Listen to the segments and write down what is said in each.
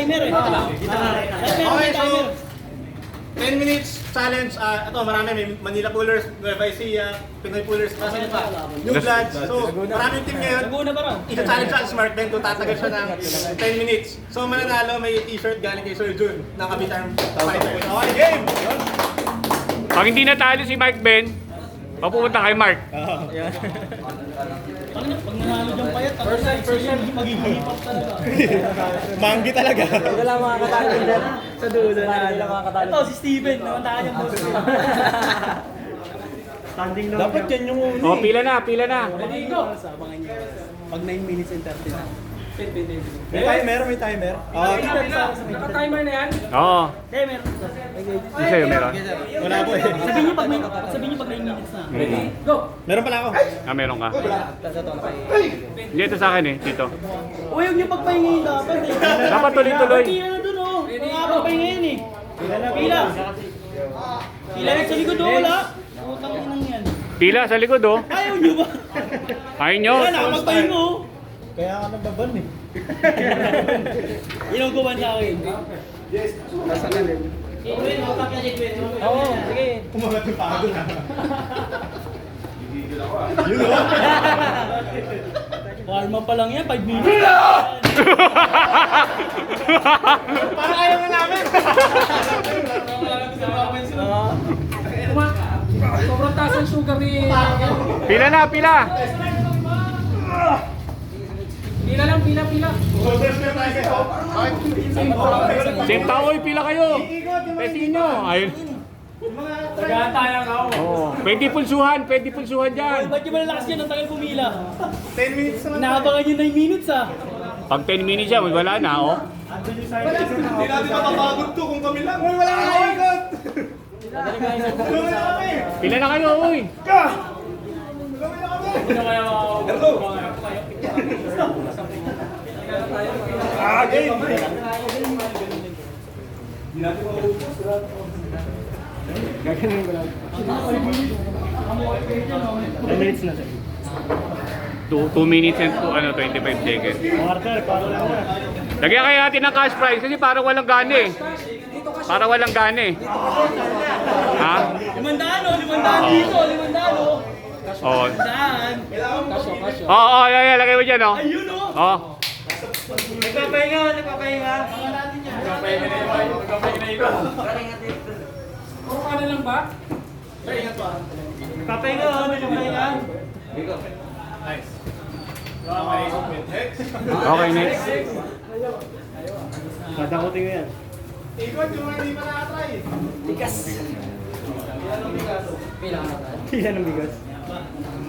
timer eh. Okay, so 10 minutes challenge. Ito, marami. May Manila Pullers, Nueva Ecija, Pinoy Pullers, kasi pa. New Bloods. So, maraming team ngayon. Naguna ba raw? Ika-challenge siya si Mark Ben kung tatagal siya ng 10 minutes. So, mananalo, may t-shirt galing kay Sir Jun ng Kapitan Fighter. Okay, game! Pag hindi natalo si Mark Ben, papupunta kay Mark. Pag nanalo dyan payat, first time magiging hip-hop talaga. Manggi talaga. Wala makakatalo dyan. Sa dulo na makakatalo. Ito, si Steven, namantaan yung boss. Standing lang. Dapat yan yung uno. Oh, pila na, pila na. Ready, go! Sabangan niyo. Pag 9 minutes and 30 na. May timer, may timer. Naka-timer na yan? Oo. Hindi, meron. Yung sa'yo meron? Wala po eh. Sabihin niyo pag 9 minutes na. Mm. Go! Meron pala ako. Ah, meron ka. Hindi, ito sa akin eh, dito. O, huwag niyo pagpahingin dapat eh. Dapat tuloy-tuloy. Pila na dun oh. Pagpahingin eh. Pila. Pila na sa likod oh, wala. Utang inang yan. Pila sa likod oh. Ayaw niyo ba? Ayaw nyo. Wala, pagpahingo oh. Kaya ka nababan eh. Ilang kuman sa akin. Nasa kalim. Oo, sige. Kumagat yung pagod na. Warm up pa lang yan, 5 minutes. Parang ayaw na namin. Sobrang taas ang sugar ni... Pila na, pila. Pila lang, pila. Shoulders ka tayo. Same tao, pila kayo. Pesin nyo. Ayun. Taga-tayang ako. Oo. Pwede pulsuhan dyan. Ba't yung malalakas yan? Ang tagal pumila. 10 minutes naman. Nakabangan yung 9 minutes ah. Pag 10 minutes yan, wala na oh. Hindi natin mapapagod to kung kami lang. Uy, wala ka ikot! Gawin na kami! Pila na kayo, uy. Game! Gaganin ko lang. 10 minutes na siya. 2 minutes and 25 seconds. Order, para lang na. Lagyan kaya natin ng cash prize kasi parang walang gana eh. Parang walang gana eh. Ha? 500 oh, 500 dito, 500 oh. Oo. Daan. Oo, yeah, lagay mo dyan oh. Ayun oh. Oo. Nagpapahinga. Puro ka na lang ba? Papahinga. Nice. Okay, next. Dadakutin ko yan. Ikot yung hindi pa nakatry. Pila ng bigas.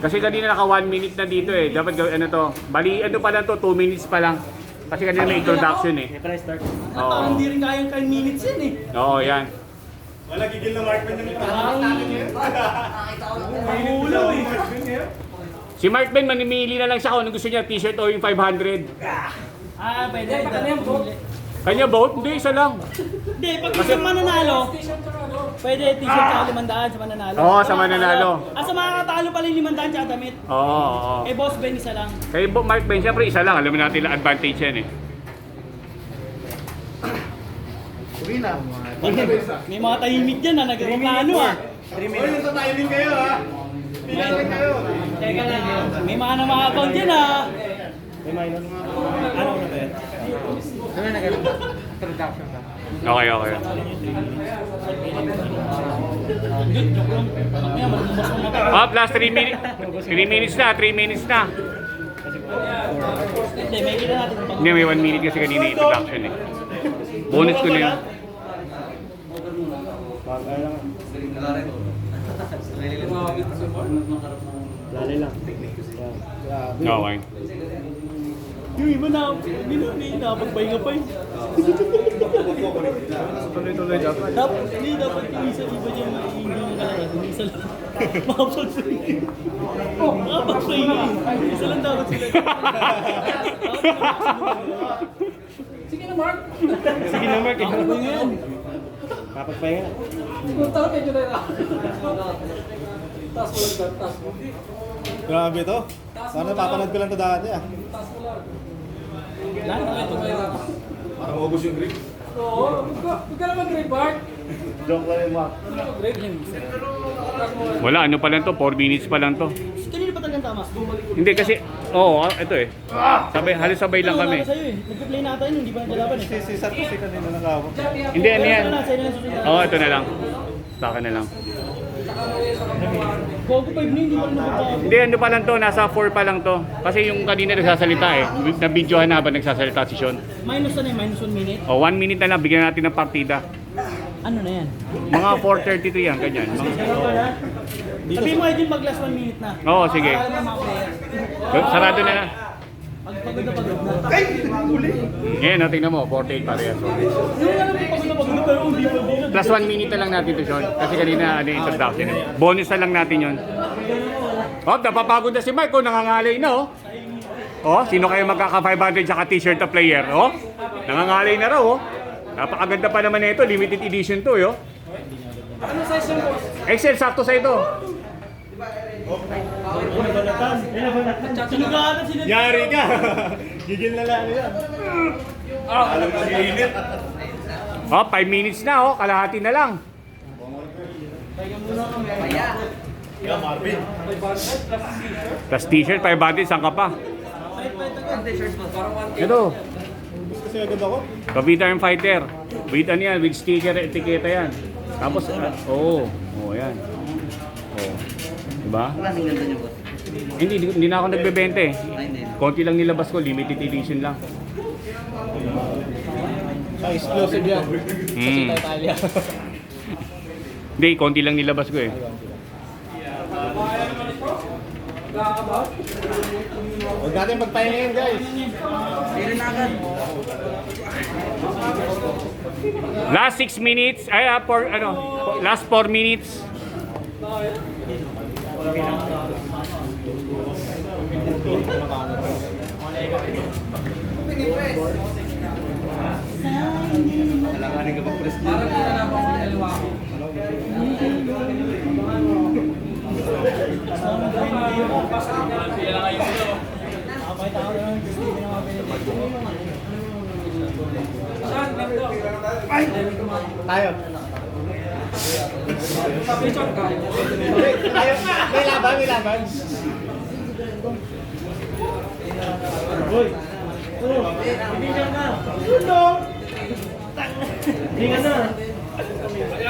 Kasi kanina naka 1 minute na dito eh. Dapat gawin ano to. Bali ano pa lang to, 2 minutes pa lang. Kasi kanina may introduction eh. May price start. Parang hindi rin kayang 10 minutes yan eh. Oo, yan. Wala gigil na Mark Ben yung ipapakita natin yun. Mahulaw eh. Si Mark Ben, manimili na lang siya kung ano gusto niya, t-shirt o yung 500. Ah, pwede. Kanya vote? Hindi, isa lang. Hindi, pag isang mananalo, pwede t-shirt sa 500 sa mananalo. Oo, sa mananalo. Sa makakatalo pala yung 500 tsaka damit. Oo. Eh, Boss Ben, isa lang. Kay Mark Ben, siyempre isa lang. Alam natin lang advantage yan eh. Uwi na. May mga tahimik dyan na nagreklamo ah. Uy, yung sa timing kayo ha. Pinagin kayo. Teka lang, may mga account dyan ah. May minus. Ano na ba yan? Okay. Last 3 minutes. 3 minutes na, 3 minutes na. Hindi, may kita natin. Hindi, may 1 minute kasi kanina yung introduction eh. Bonus ko na yun. Lali lang. Okay. Yung iba na, hindi na, pagpahinga pa yun. Tuloy-tuloy dapat. Hindi dapat yung isa iba dyan, hindi yung kalaya, yung isa lang. Makapagpahinga. Makapagpahinga eh. Isa lang dapat sila. Sige na, Mark. Sige na, Mark. Makapagpahinga yan. Kapagpahinga. Grabe to. Sana napapanood ko lang to dati ah. Lahat na ito. Para maubos yung grip. Huwag ka naman grip, Bart. Joke lang yung Mac. Wala, ano pa lang to? 4 minutes pa lang to. Kanina pa talagang tama. Hindi kasi, oo, ito eh. Sabay, halos sabay lang kami. Wala sa'yo eh. Nagpa-play na tayo, hindi pa nagkalaban eh. Si Sato si kanina nakawak. Hindi, ano yan? Wala, sa'yo na lang susunod. Oo, ito na lang. Sa akin na lang. Gogo 5 na, hindi pa rin nagpapago. Hindi, ano pa lang to, nasa 4 pa lang to. Kasi yung kanina nagsasalita eh. Na-videohan na habang nagsasalita si Sean. Minus na minus 1 minute. O, 1 minute na lang, bigyan natin ng partida. Ano na yan? Mga 4:32 yan, ganyan. Sabihin mo Edwin mag-last 1 minute na. Oo, sige. Para ng mga players. Sarado na na. Pag pagod na pagod na. Ngayon, tingnan mo, 48 parehas. Yung alam mo pagod na pagod na pero hindi pa din. Plus 1 minute na lang natin to, Sean. Kasi kanina, ano yung introduction. Bonus na lang natin yun. Oh, napapagod na si Mike, oh, nangangalay na, oh. Oh, sino kayo magkaka-500 tsaka t-shirt na player, oh? Nangangalay na raw, oh. Napakaganda pa naman ito, limited edition to, oh. Ano size yung boss? Excel, sakto sa ito. Sinugatan sila. Yari ka! Gigil na lang yan. Alam mo, giinit. Oh, 5 minutes na, oh. Kalahati na lang. Yeah, Marvin. Plus t-shirt, 500, saan ka pa? Ito, Kasi agad ako. Kavita Fighter. With ano yan, with sticker, etiketa yan. Tapos, oo, yan. Oo. Diba? Klaseng ganda niyo, boss. Hindi na ako nagbebenta eh. Ay, hindi. Konti lang nilabas ko, limited edition lang. Explosive yan. Mm. Italia. Hindi, konti lang nilabas ko eh. Huwag natin magpahingayin, guys. Sino na agad? Last 6 minutes, last 4 minutes. Alanganin ka pa-press niya. Parang hindi na ako sinaliwa ko. Tayo. May laban, may laban.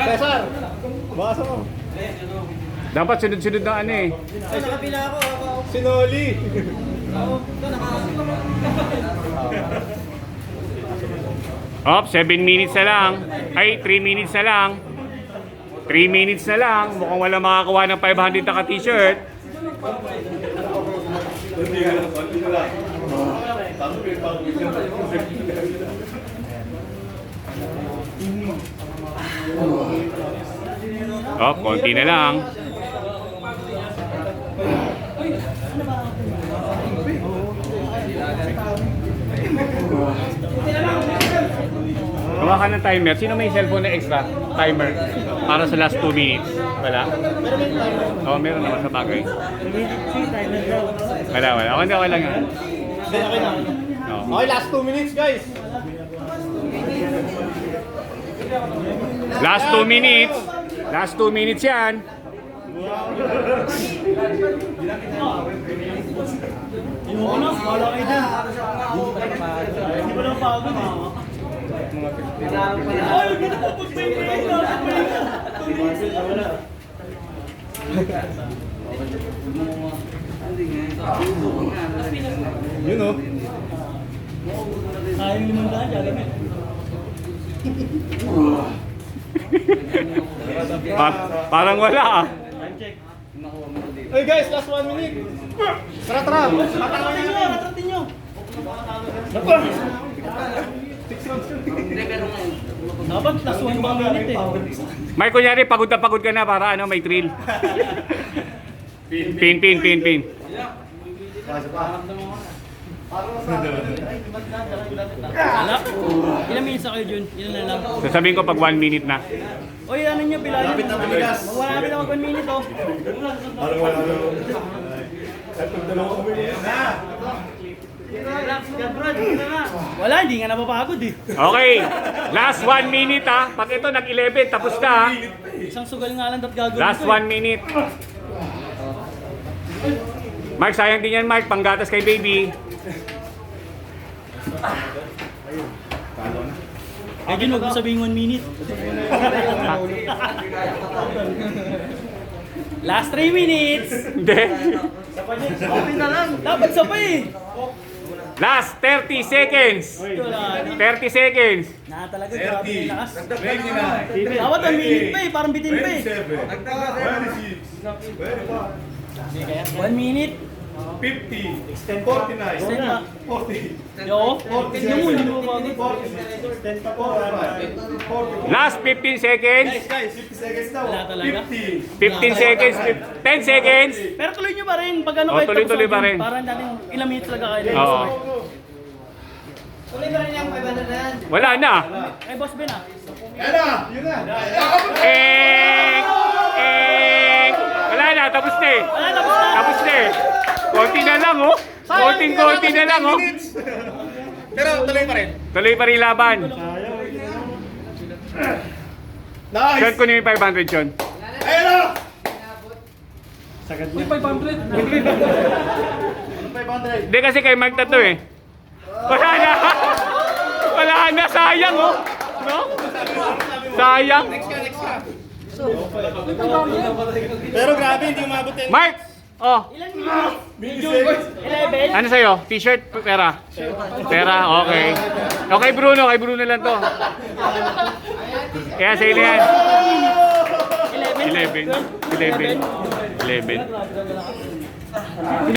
Cesar, basa mo. Dapat sunod-sunod na ano eh. Ay, nakapila ako. Sinoli. Op, 7 minutes na lang. Ay, 3 minutes na lang. 3 minutes na lang. Mukhang wala makakakuha ng 500 na ka-t-shirt. Op, konti na lang. Gawa ka ng timer. Sino may cellphone na extra? Timer. Para sa last 2 minutes. Wala? Oo, meron naman sa bagay. Wala. Okay lang yan. Okay na. Oo. Okay, last 2 minutes, guys. Last 2 minutes. Last 2 minutes yan. Yung ano, wala kayo dyan. Hindi pa lang pagod eh. Ay, ganda po pag-pay-pay na. Yun o. Sayang 500, gagamit. Parang wala ah. Hey guys, last 1 minute. Tara. Ratratin nyo. Dapat plus 1 pa minute eh. May kunyari, pagod ka na para ano, may thrill. Pin. Wala. Ilang minutes ako yun? Ilan na lang. Sasabihin ko pag 1 minute na. Oy, ano nyo, pilahin. Lapit na bigas. Wala na ako 1 minute oh. Parang wala na. Wala, hindi nga napapagod eh. Okay, last 1 minute ha. Pag ito nag-11, tapos na ha. Isang sugal nga lang dapat gagawin Last ko 1 minute. Mark, sayang din yan Mark. Panggatas kay baby. Eh, Jun, huwag mo sabihin 1 minute. Last 3 minutes. Hindi. Sabay na lang. Dapat sabay eh. Last 30 seconds. Wala. 30 seconds. Na talaga, grabe yung lakas. Dapat 1 minute pa eh, parang bitin pa eh. 1 minute. 50, 49, Extend pa. 40, Yo, tignan mo, hindi mo mapagod. Last 15 seconds. Guys, 50 seconds daw. Wala talaga. 15 seconds. 10 seconds. Pero tuloy nyo pa rin, pag ano Oh, kahit tuloy-tuloy tapos pa rin. natin, parang natin ilang minutes talaga kayo. Oo. Wala na. Ay, Boss Ben ah. Yan na! Yun na! Wala na. Tapos na eh. Wala, tapos na. Tapos na eh. Konti na lang oh. Konting-konti na lang oh. Pero tuloy pa rin. Tuloy pa rin laban. Nice! Shot ko na yung 500 yun. Ayan na! Uy, 500. 500. Hindi kasi kay Mark na to eh. Wala na. Wala na. Sayang oh. No? Sayang. Pero grabe, hindi umabot yan. Mark! Oh, Ilan minutes? Milliseconds. 11? ano sa'yo? T-shirt? Pera? Pera? Okay. Okay, Bruno. Kay Bruno lang to. Kaya sa'yo na yan. 11. 11. 11.